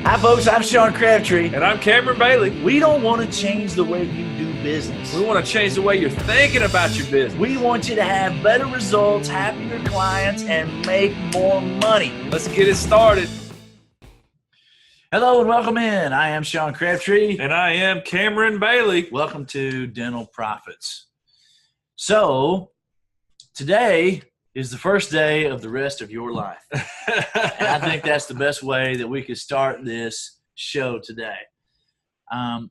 Hi, folks. I'm Sean Crabtree. And I'm Cameron Bailey. We don't want to change the way you do business. We want to change the way you're thinking about your business. We want you to have better results, happier clients, and make more money. Let's get it started. Hello and welcome in. I am Sean Crabtree. And I am Cameron Bailey. Welcome to Dental Profits. So, today is the first day of the rest of your life. And I think that's the best way that we could start this show today. A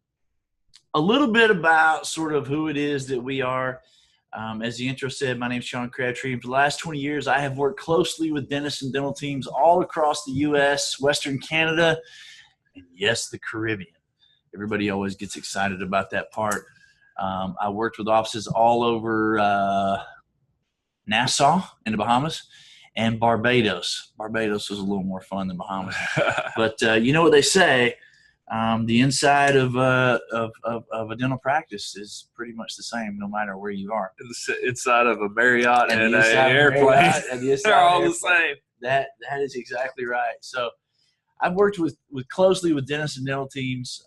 little bit about sort of who it is that we are. As the intro said, my name is Sean Crabtree. And for the last 20 years, I have worked closely with dentists and dental teams all across the U.S., Western Canada, and yes, the Caribbean. Everybody always gets excited about that part. I worked with offices all over Nassau in the Bahamas and Barbados. Barbados was a little more fun than Bahamas. But you know what they say, the inside of a dental practice is pretty much the same no matter where you are. Inside of a Marriott and an airplane. They're all the same. That is exactly right. So I've worked with closely with dentists and dental teams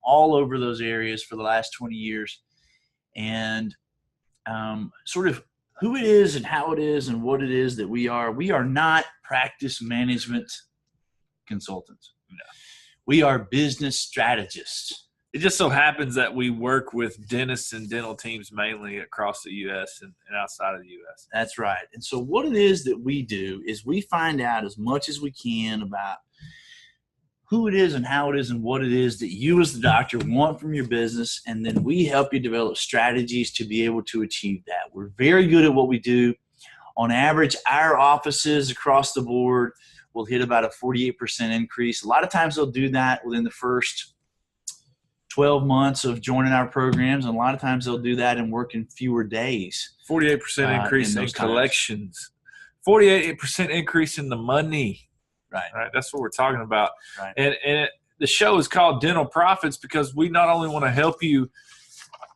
all over those areas for the last 20 years. And sort of who it is and how it is and what it is that we are not practice management consultants. No. We are business strategists. It just so happens that we work with dentists and dental teams mainly across the U.S. and outside of the U.S. That's right. And so what it is that we do is we find out as much as we can about who it is and how it is and what it is that you as the doctor want from your business, and then we help you develop strategies to be able to achieve that. We're very good at what we do. On average, our offices across the board will hit about a 48% increase. A lot of times they'll do that within the first 12 months of joining our programs, and a lot of times they'll do that and work in fewer days. 48% increase in collections. 48% increase in the money. Right. That's what we're talking about. Right. And the show is called Dental Profits because we not only want to help you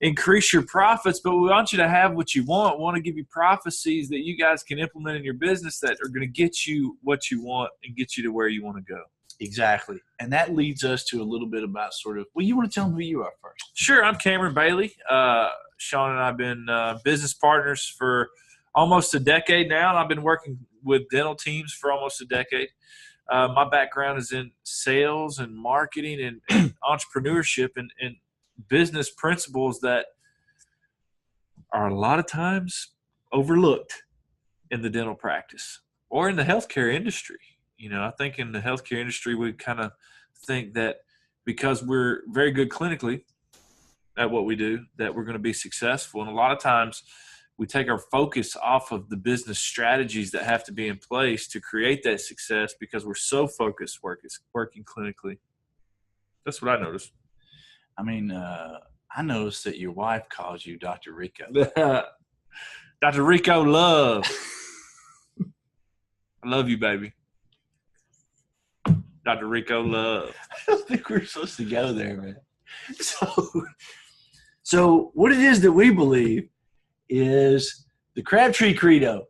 increase your profits, but we want you to have what you want. We want to give you prophecies that you guys can implement in your business that are going to get you what you want and get you to where you want to go. Exactly. And that leads us to a little bit about sort of, well, you want to tell them who you are first? Sure. I'm Cameron Bailey. Sean and I have been business partners for almost a decade now, and I've been working with dental teams for almost a decade. My background is in sales and marketing and entrepreneurship and business principles that are a lot of times overlooked in the dental practice or in the healthcare industry. You know, I think in the healthcare industry, we kind of think that because we're very good clinically at what we do, that we're going to be successful. And a lot of times we take our focus off of the business strategies that have to be in place to create that success because we're so focused working clinically. That's what I noticed. I mean, I noticed that your wife calls you Dr. Rico. Dr. Rico Love. I love you, baby. Dr. Rico Love. I don't think we're supposed to go there, man. So what it is that we believe is the Crabtree credo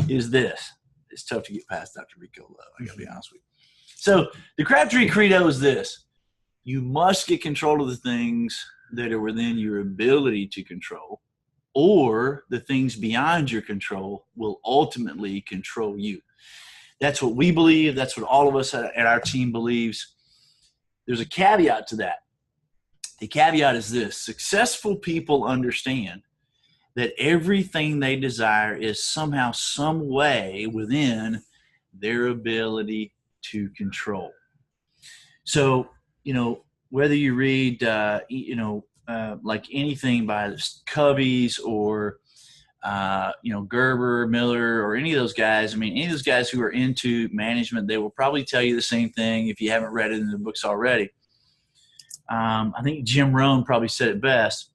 is this. It's tough to get past Dr. Rico Love, I gotta be honest with you. So the Crabtree credo is this. You must get control of the things that are within your ability to control, or the things beyond your control will ultimately control you. That's what we believe. That's what all of us at our team believes. There's a caveat to that. The caveat is this. Successful people understand that everything they desire is somehow, some way within their ability to control. So, you know, whether you read, like anything by Covey's or, Gerber, Miller, or any of those guys, I mean, any of those guys who are into management, they will probably tell you the same thing if you haven't read it in the books already. I think Jim Rohn probably said it best.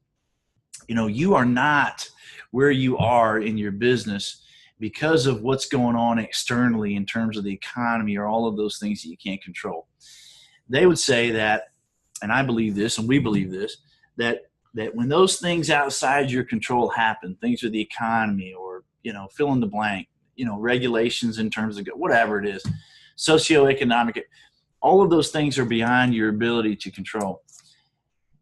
You know, you are not where you are in your business because of what's going on externally in terms of the economy or all of those things that you can't control. They would say that, and I believe this, and we believe this, that when those things outside your control happen, things with the economy or, fill in the blank, regulations in terms of whatever it is, socioeconomic, All of those things are beyond your ability to control.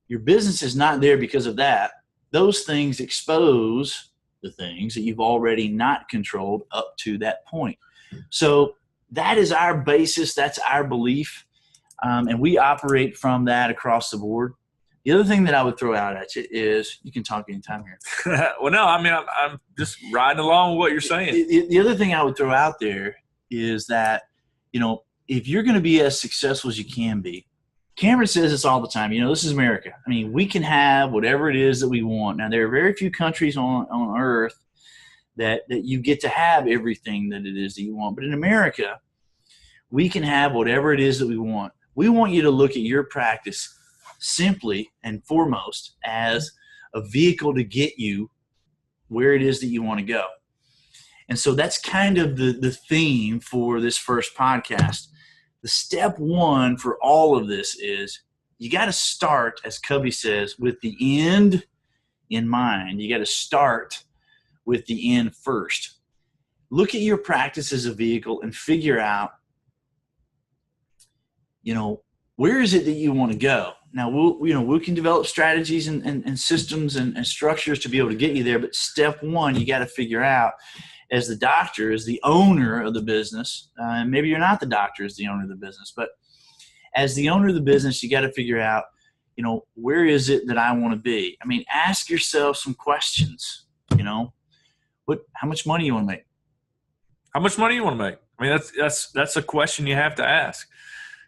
Your business is not there because of that. Those things expose the things that you've already not controlled up to that point. So that is our basis. That's our belief. And we operate from that across the board. The other thing that I would throw out at you is, you can talk anytime here. Well, no, I mean, I'm just riding along with what you're saying. The other thing I would throw out there is that, if you're going to be as successful as you can be, Cameron says this all the time, this is America. I mean, we can have whatever it is that we want. Now, there are very few countries on earth that you get to have everything that it is that you want. But in America, we can have whatever it is that we want. We want you to look at your practice simply and foremost as a vehicle to get you where it is that you want to go. And so that's kind of the theme for this first podcast. The step one for all of this is you got to start, as Covey says, with the end in mind. You got to start with the end first. Look at your practice as a vehicle and figure out, where is it that you want to go? Now, we can develop strategies and systems and structures to be able to get you there. But step one, you got to figure out, as the doctor, as the owner of the business, and maybe you're not the doctor as the owner of the business, but as the owner of the business, you got to figure out, where is it that I want to be? I mean, ask yourself some questions. How much money you want to make? How much money you want to make? I mean, that's a question you have to ask.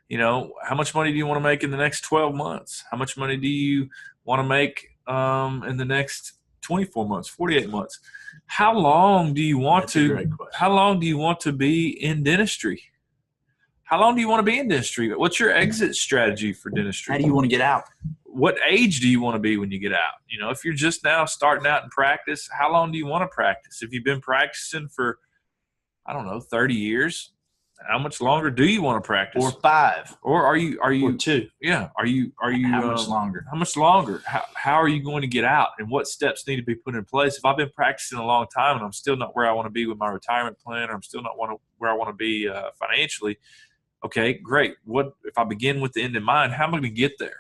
How much money do you want to make in the next 12 months? How much money do you want to make in the next 24 months, 48 months? How long do you want How long do you want to be in dentistry? How long do you want to be in dentistry? What's your exit strategy for dentistry? How do you want to get out? What age do you want to be when you get out? If you're just now starting out in practice, how long do you want to practice? If you've been practicing for, 30 years, how much longer do you want to practice? Or 5. Or are you or 2? Yeah. Are you how much longer? How much longer? How are you going to get out, and what steps need to be put in place? If I've been practicing a long time and I'm still not where I want to be with my retirement plan, or I'm still not where I want to be financially, okay, great. What if I begin with the end in mind? How am I going to get there?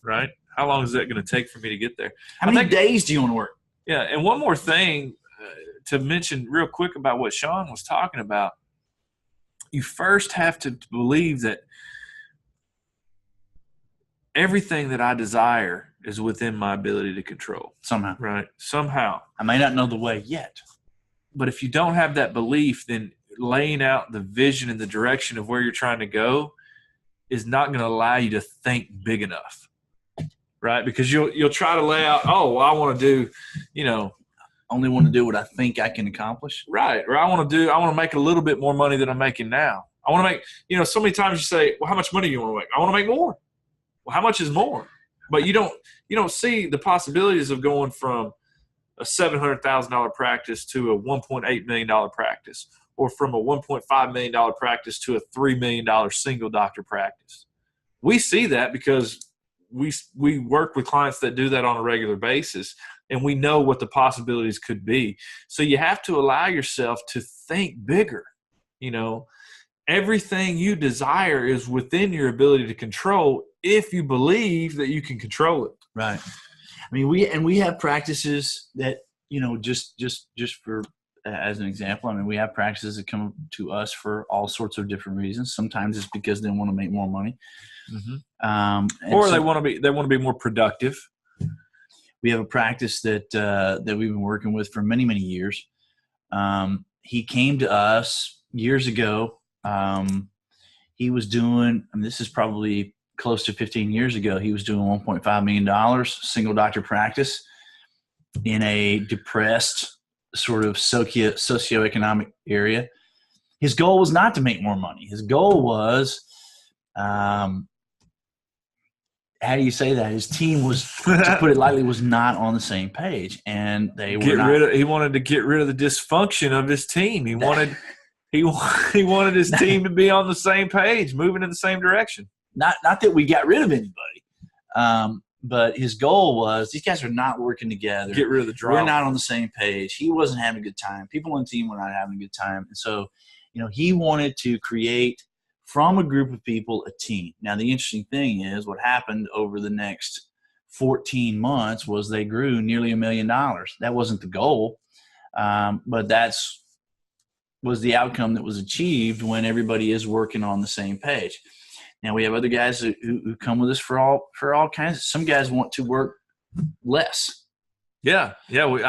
Right? How long is that going to take for me to get there? How many days do you want to work? Yeah, and one more thing to mention real quick about what Sean was talking about. You first have to believe that everything that I desire is within my ability to control. Somehow. Right? Somehow. I may not know the way yet. But if you don't have that belief, then laying out the vision and the direction of where you're trying to go is not going to allow you to think big enough. Right? Because you'll try to lay out, I want to do, only want to do what I think I can accomplish. Right. Or I want to make a little bit more money than I'm making now. I want to make, so many times you say, well, how much money do you want to make? I want to make more. Well, how much is more? But you don't see the possibilities of going from a $700,000 practice to a $1.8 million practice, or from a $1.5 million practice to a $3 million single doctor practice. We see that because we work with clients that do that on a regular basis, and we know what the possibilities could be. So you have to allow yourself to think bigger. Everything you desire is within your ability to control if you believe that you can control it. Right. I mean, we have practices that, just for as an example, I mean, we have practices that come to us for all sorts of different reasons. Sometimes it's because they want to make more money. Mm-hmm. Or they want to be more productive. We have a practice that we've been working with for many, many years. He came to us years ago. He was doing, this is probably close to 15 years ago. He was doing $1.5 million single doctor practice in a depressed sort of socioeconomic area. His goal was not to make more money. His goal was, how do you say that? His team was, to put it lightly, was not on the same page, and they were not. He wanted to get rid of the dysfunction of his team. He wanted wanted his team to be on the same page, moving in the same direction. Not that we got rid of anybody, but his goal was, these guys are not working together. Get rid of the drama. We're not on the same page. He wasn't having a good time. People on the team were not having a good time, and so he wanted to create from a group of people, a team. Now, the interesting thing is what happened over the next 14 months was they grew nearly $1 million. That wasn't the goal, but was the outcome that was achieved when everybody is working on the same page. Now, we have other guys who come with us for all kinds. Some guys want to work less. Yeah. We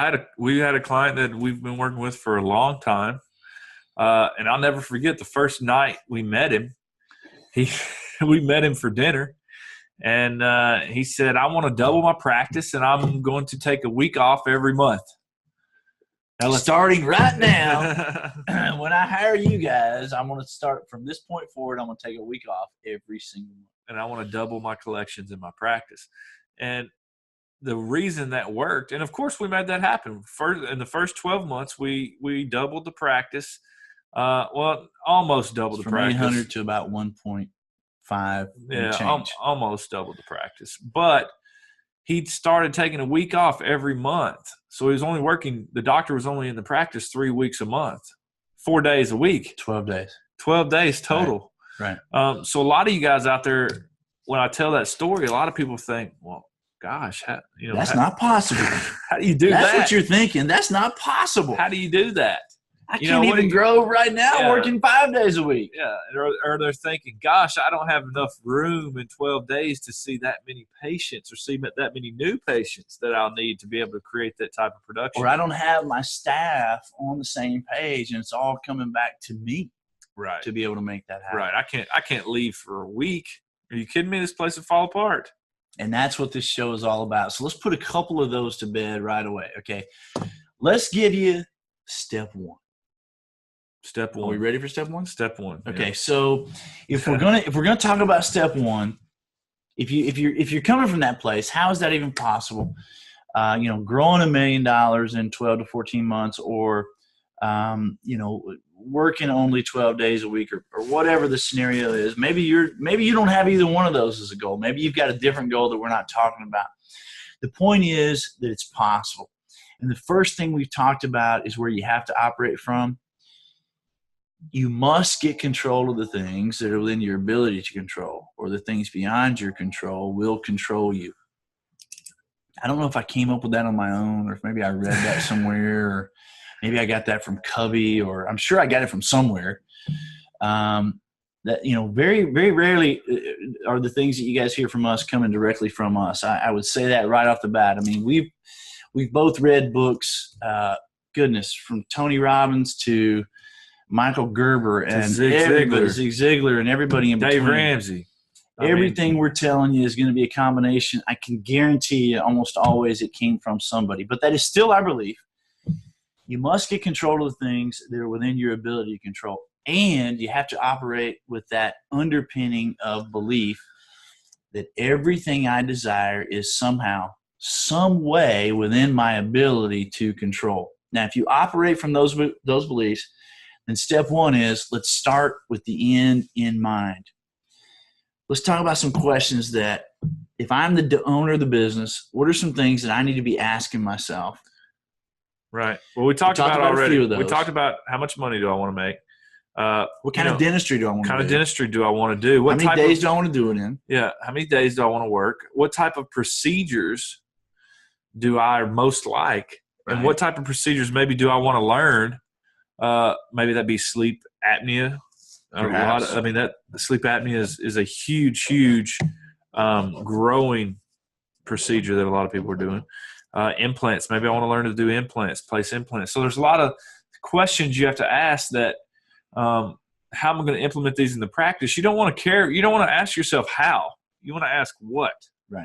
had a client that we've been working with for a long time. And I'll never forget the first night we met him. We met him for dinner, and he said, "I want to double my practice, and I'm going to take a week off every month." Now, starting right now, when I hire you guys, I'm going to start from this point forward. I'm going to take a week off every single month, and I want to double my collections in my practice. And the reason that worked, and of course we made that happen. In the first 12 months, we doubled the practice. Almost doubled the practice. From 800 to about 1.5. Yeah, almost doubled the practice. But he started taking a week off every month. So he was only working – the doctor was only in the practice 3 weeks a month, 4 days a week. 12 days. 12 days total. Right. So a lot of you guys out there, when I tell that story, a lot of people think, well, gosh, that's not possible. How do you do that? That's what you're thinking. That's not possible. How do you do that? I can't even grow right now working 5 days a week. Yeah, or they're thinking, gosh, I don't have enough room in 12 days to see that many patients or see that many new patients that I'll need to be able to create that type of production. Or I don't have my staff on the same page, and it's all coming back to me to be able to make that happen. Right. I can't leave for a week. Are you kidding me? This place would fall apart. And that's what this show is all about. So let's put a couple of those to bed right away. Okay. Let's give you step one. Step one. Are we ready for step one? Step one. Okay, so if we're gonna talk about step one, if you're coming from that place, how is that even possible? Growing $1 million in 12 to 14 months, or working only 12 days a week, or whatever the scenario is. Maybe you don't have either one of those as a goal. Maybe you've got a different goal that we're not talking about. The point is that it's possible. And the first thing we've talked about is where you have to operate from. You must get control of the things that are within your ability to control, or the things beyond your control will control you. I don't know if I came up with that on my own, or if maybe I read that somewhere, or maybe I got that from Covey, or I'm sure I got it from somewhere. That, very, very rarely are the things that you guys hear from us coming directly from us. I would say that right off the bat. I mean, we've both read books, from Tony Robbins to Michael Gerber and Zig Ziglar and everybody in between. Dave Ramsey. Everything we're telling you is going to be a combination. I can guarantee you almost always it came from somebody. But that is still our belief. You must get control of the things that are within your ability to control. And you have to operate with that underpinning of belief that everything I desire is somehow, some way within my ability to control. Now, if you operate from those beliefs, then step one is let's start with the end in mind. Let's talk about some questions that if I'm the owner of the business, what are some things that I need to be asking myself? Right. Well, we talked about already. We talked about how much money do I want to make? What kind of dentistry do I want to do? What kind of dentistry do I want to do? How many days do I want to do it in? Yeah. How many days do I want to work? What type of procedures do I most like? Right. And what type of procedures maybe do I want to learn? Maybe that'd be sleep apnea. The sleep apnea is a huge growing procedure that a lot of people are doing. Implants. Maybe I want to learn to do implants, place implants. So there's a lot of questions you have to ask that, how am I going to implement these in the practice? You don't want to care. You don't want to ask yourself how. You want to ask what.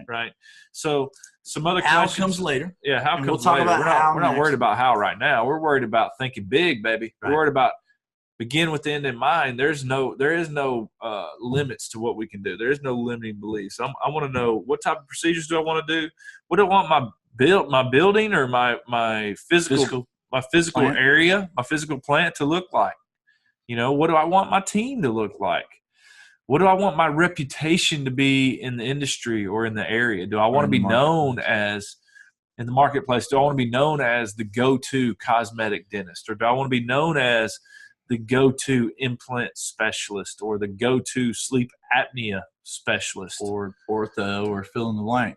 Right. So some other questions. How comes later. Yeah, how comes later. We're not worried about how right now. We're worried about thinking big, baby. Right. We're worried about begin with the end in mind. There is no limits to what we can do. There is no limiting beliefs. I want to know what type of procedures do I want to do? What do I want my building or my physical plant area, my physical plant to look like? What do I want my team to look like? What do I want my reputation to be in the industry or in the area? Do I want to be known as in the marketplace? Do I want to be known as the go-to cosmetic dentist, or do I want to be known as the go-to implant specialist or the go-to sleep apnea specialist. Or ortho, or fill in the blank.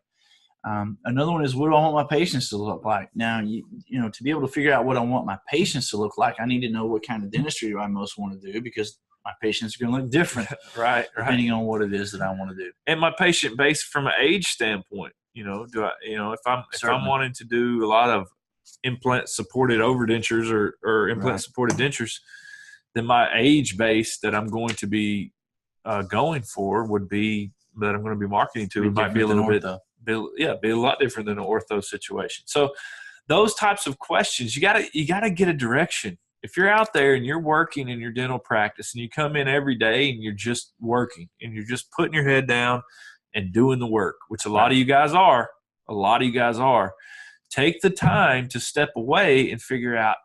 Another one is, what do I want my patients to look like? Now, you know, to be able to figure out what I want my patients to look like, I need to know what kind of dentistry I most want to do, because my patients are going to look different, right, depending on what it is that I want to do. And my patient base from an age standpoint, you know, if I'm wanting to do a lot of implant supported overdentures or implant supported dentures, then my age base that I'm going to be going for would be that I'm going to be marketing to. It might be a little bit, be a lot different than an ortho situation. So those types of questions, you gotta get a direction. If you're out there and you're working in your dental practice and you come in every day and you're just working and you're just putting your head down and doing the work, which a lot of you guys are, take the time to step away and figure out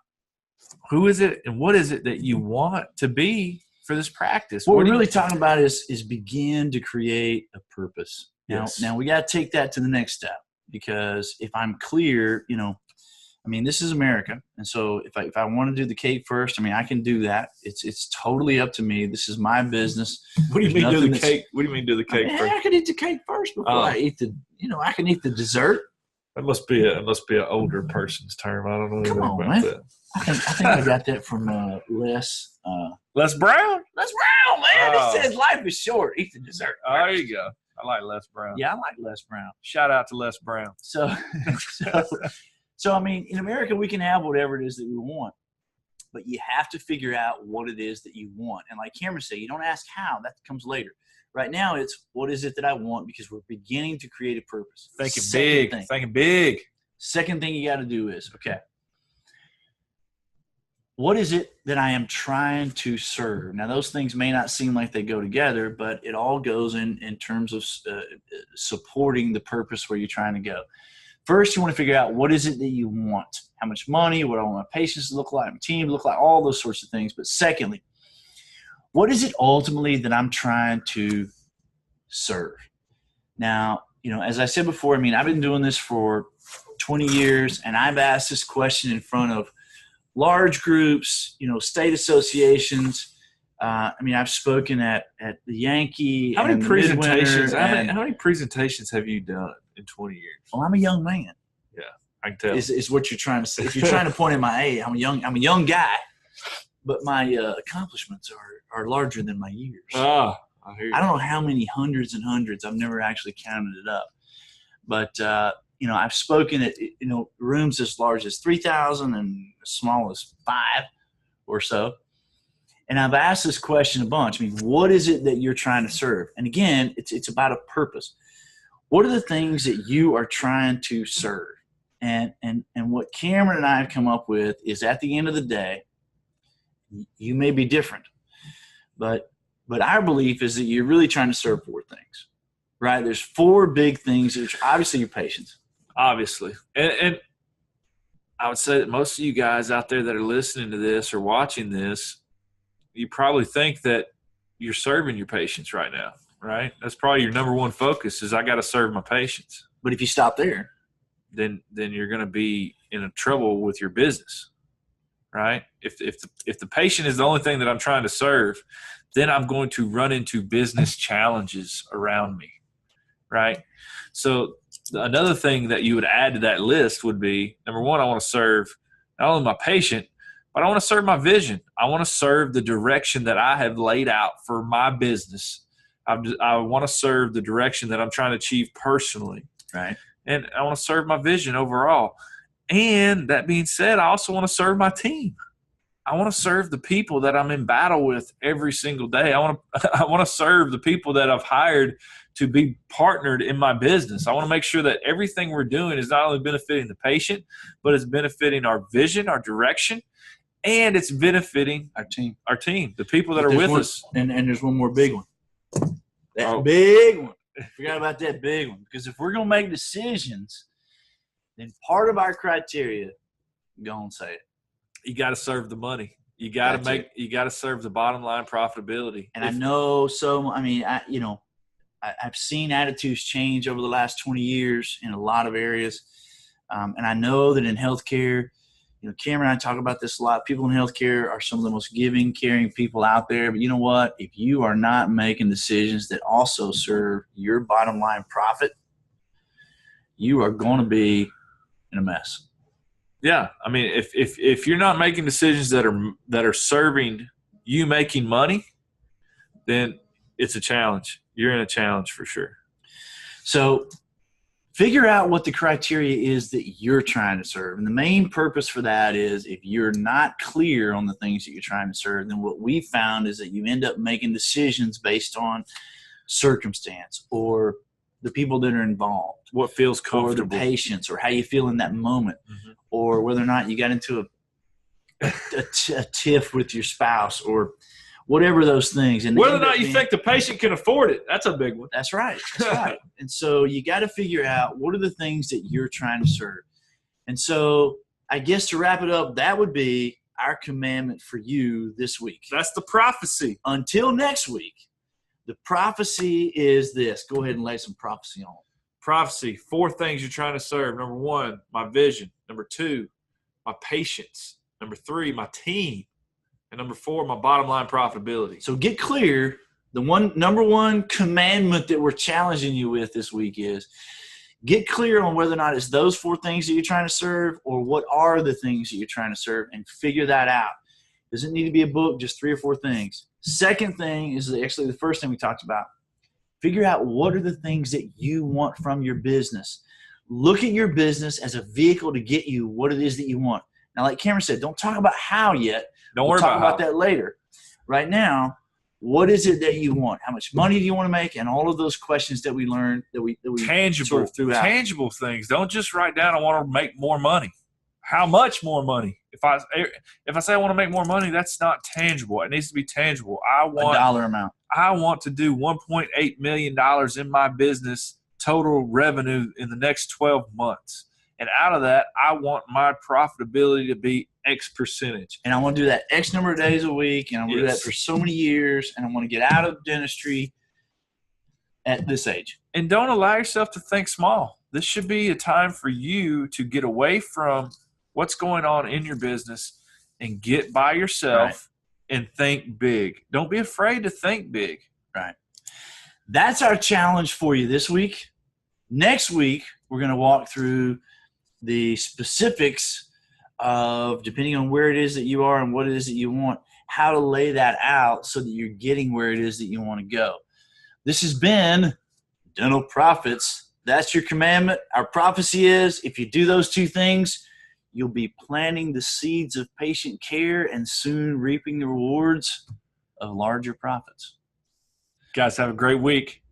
who is it and what is it that you want to be for this practice. What we're really talking about is begin to create a purpose. Now we got to take that to the next step, because if I'm clear, you know, I mean, this is America. And so if I want to do the cake first, I mean, I can do that. It's totally up to me. This is my business. What do you mean do the cake? What do you mean do the cake first? I can eat the cake first before I eat I can eat the dessert. That must be an older person's term. I don't know anything about man. that. I think I got that from Les Brown. Les Brown, man. He says life is short. Eat the dessert. Oh, there you go. I like Les Brown. Yeah, I like Les Brown. Shout out to Les Brown. So I mean, in America, we can have whatever it is that we want, but you have to figure out what it is that you want. And like Cameron said, you don't ask how. That comes later. Right now, it's what is it that I want, because we're beginning to create a purpose. Thinking big. Second thing you got to do is, okay, what is it that I am trying to serve? Now, those things may not seem like they go together, but it all goes in terms of supporting the purpose where you're trying to go. First, you want to figure out what is it that you want, how much money, what I want my patients to look like, my team to look like, all those sorts of things. But secondly, what is it ultimately that I'm trying to serve? Now, you know, as I said before, I mean, I've been doing this for 20 years, and I've asked this question in front of large groups, you know, state associations. I mean, I've spoken at the Yankee. How many presentations? How many presentations have you done in 20 years? Well, I'm a young man. Yeah, I can tell. Is what you're trying to say. If you're trying to point at my age, I'm a young guy, but my accomplishments are larger than my years. Ah, I hear you. I don't know how many hundreds and hundreds. I've never actually counted it up, but you know, I've spoken at, you know, rooms as large as 3,000 and as small as 5 or so. And I've asked this question a bunch. I mean, what is it that you're trying to serve? And again, it's about a purpose. What are the things that you are trying to serve? And what Cameron and I have come up with is, at the end of the day, you may be different, but our belief is that you're really trying to serve 4 things, right? There's 4 big things, which obviously your patients. Obviously. And I would say that most of you guys out there that are listening to this or watching this, you probably think that you're serving your patients right now, right? That's probably your number one focus, is I got to serve my patients. But if you stop there, then you're going to be in trouble with your business, right? If the patient is the only thing that I'm trying to serve, then I'm going to run into business challenges around me, right? So another thing that you would add to that list would be, number one, I want to serve not only my patient, but I want to serve my vision. I want to serve the direction that I have laid out for my business. I want to serve the direction that I'm trying to achieve personally, right? And I want to serve my vision overall. And that being said, I also want to serve my team. I want to serve the people that I'm in battle with every single day. I want to serve the people that I've hired to be partnered in my business. I want to make sure that everything we're doing is not only benefiting the patient, but it's benefiting our vision, our direction, and it's benefiting our team, the people that are with us. And there's one more big one. Big one. Forgot about that big one. Because if we're going to make decisions, then part of our criteria, go and say it. You got to serve the money. You got to serve the bottom line profitability. And I know I've seen attitudes change over the last 20 years in a lot of areas. And I know that in healthcare, Cameron and I talk about this a lot. People in healthcare are some of the most giving, caring people out there. But you know what? If you are not making decisions that also serve your bottom line profit, you are going to be in a mess. Yeah, I mean, if you're not making decisions that are serving you making money, then it's a challenge. You're in a challenge for sure. So figure out what the criteria is that you're trying to serve. And the main purpose for that is if you're not clear on the things that you're trying to serve, then what we found is that you end up making decisions based on circumstance or the people that are involved. What feels comfortable. Or the patients or how you feel in that moment. Mm-hmm. Or whether or not you got into a tiff with your spouse or whatever those things. And whether or not you think the patient can afford it, that's a big one. That's right. That's right. And so you got to figure out what are the things that you're trying to serve. And so I guess to wrap it up, that would be our commandment for you this week. That's the prophecy. Until next week, the prophecy is this. Go ahead and lay some prophecy on. Prophecy, 4 things you're trying to serve. Number 1, my vision. Number 2, my patience. Number 3, my team. And number 4, my bottom line profitability. So get clear. The number one commandment that we're challenging you with this week is get clear on whether or not it's those 4 things that you're trying to serve or what are the things that you're trying to serve, and figure that out. Doesn't need to be a book, just 3 or 4 things. Second thing is actually the first thing we talked about. Figure out what are the things that you want from your business. Look at your business as a vehicle to get you what it is that you want. Now, like Cameron said, don't talk about how yet. We'll talk about that later. Right now, what is it that you want? How much money do you want to make? And all of those questions that we learned that we tangible things. Don't just write down I want to make more money. How much more money? If I say I want to make more money, that's not tangible. It needs to be tangible. I want a dollar amount. I want to do $1.8 million in my business total revenue in the next 12 months. And out of that, I want my profitability to be X percentage. And I want to do that X number of days a week, and I want to do that for so many years, and I want to get out of dentistry at this age. And don't allow yourself to think small. This should be a time for you to get away from what's going on in your business and get by yourself and think big. Don't be afraid to think big. Right. That's our challenge for you this week. Next week, we're going to walk through the specifics of, depending on where it is that you are and what it is that you want, how to lay that out so that you're getting where it is that you want to go. This has been Dental Profits. That's your commandment. Our prophecy is if you do those 2 things, you'll be planting the seeds of patient care and soon reaping the rewards of larger profits. Guys, have a great week.